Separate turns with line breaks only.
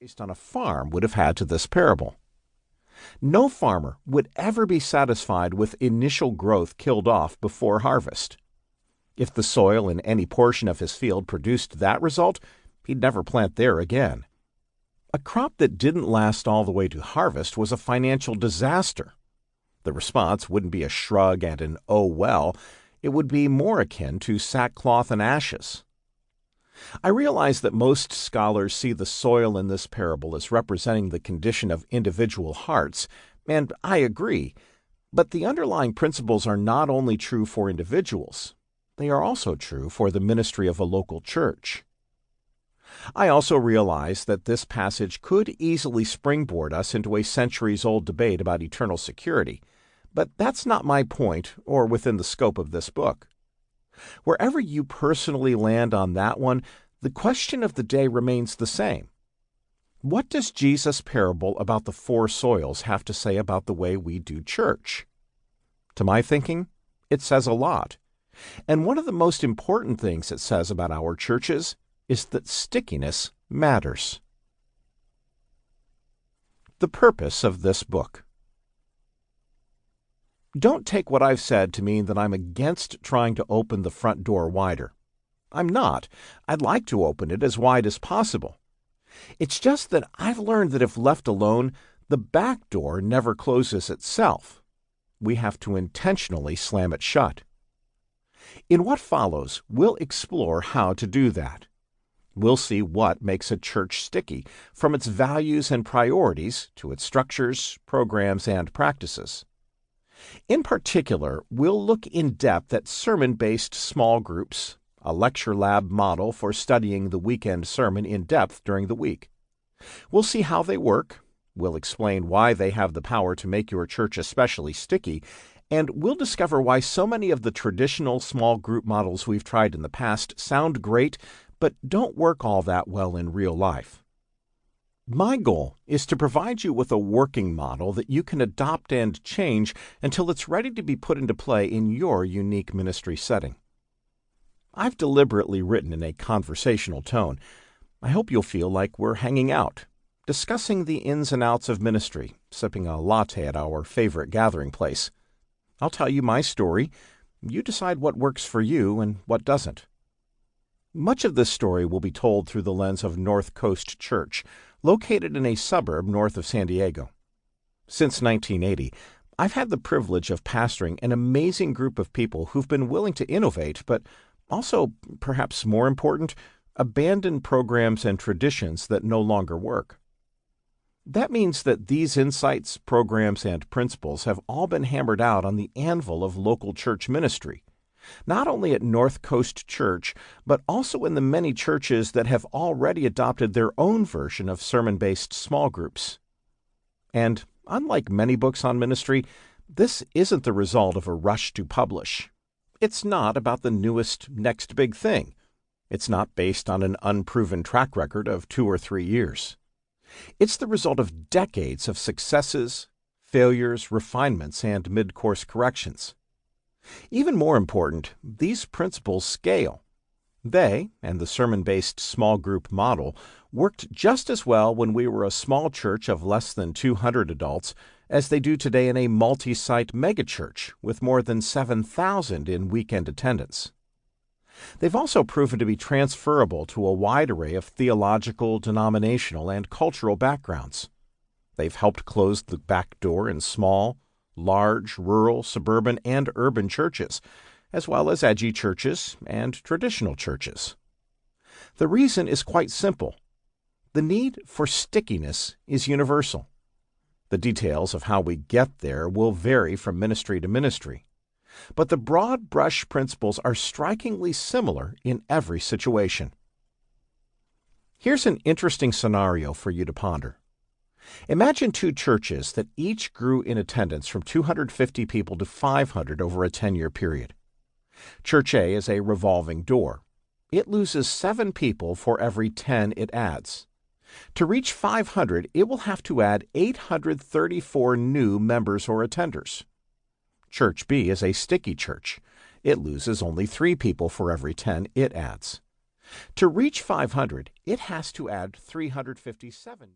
based on a farm would have had to this parable. No farmer would ever be satisfied with initial growth killed off before harvest. If the soil in any portion of his field produced that result, he'd never plant there again. A crop that didn't last all the way to harvest was a financial disaster. The response wouldn't be a shrug and an "oh well," it would be more akin to sackcloth and ashes. I realize that most scholars see the soil in this parable as representing the condition of individual hearts, and I agree, but the underlying principles are not only true for individuals, they are also true for the ministry of a local church. I also realize that this passage could easily springboard us into a centuries-old debate about eternal security, but that's not my point or within the scope of this book. Wherever you personally land on that one, the question of the day remains the same. What does Jesus' parable about the four soils have to say about the way we do church? To my thinking, it says a lot. And one of the most important things it says about our churches is that stickiness matters. The purpose of this book. Don't take what I've said to mean that I'm against trying to open the front door wider. I'm not. I'd like to open it as wide as possible. It's just that I've learned that if left alone, the back door never closes itself. We have to intentionally slam it shut. In what follows, we'll explore how to do that. We'll see what makes a church sticky, from its values and priorities to its structures, programs, and practices. In particular, we'll look in depth at sermon-based small groups, a lecture lab model for studying the weekend sermon in depth during the week. We'll see how they work, we'll explain why they have the power to make your church especially sticky, and we'll discover why so many of the traditional small group models we've tried in the past sound great, but don't work all that well in real life. My goal is to provide you with a working model that you can adopt and change until it's ready to be put into play in your unique ministry setting. I've deliberately written in a conversational tone. I hope you'll feel like we're hanging out, discussing the ins and outs of ministry, sipping a latte at our favorite gathering place. I'll tell you my story. You decide what works for you and what doesn't. Much of this story will be told through the lens of North Coast Church, located in a suburb north of San Diego. Since 1980, I've had the privilege of pastoring an amazing group of people who've been willing to innovate, but also, perhaps more important, abandon programs and traditions that no longer work. That means that these insights, programs, and principles have all been hammered out on the anvil of local church ministry, not only at North Coast Church, but also in the many churches that have already adopted their own version of sermon-based small groups. And unlike many books on ministry, this isn't the result of a rush to publish. It's not about the newest, next big thing. It's not based on an unproven track record of 2 or 3 years. It's the result of decades of successes, failures, refinements, and mid-course corrections. Even more important, these principles scale. They, and the sermon-based small group model, worked just as well when we were a small church of less than 200 adults as they do today in a multi-site megachurch with more than 7,000 in weekend attendance. They've also proven to be transferable to a wide array of theological, denominational, and cultural backgrounds. They've helped close the back door in small, large, rural, suburban, and urban churches, as well as edgy churches and traditional churches. The reason is quite simple. The need for stickiness is universal. The details of how we get there will vary from ministry to ministry, but the broad brush principles are strikingly similar in every situation. Here's an interesting scenario for you to ponder. Imagine 2 churches that each grew in attendance from 250 people to 500 over a 10-year period. Church A is a revolving door. It loses 7 people for every 10 it adds. To reach 500, it will have to add 834 new members or attenders. Church B is a sticky church. It loses only 3 people for every 10 it adds. To reach 500, it has to add 357.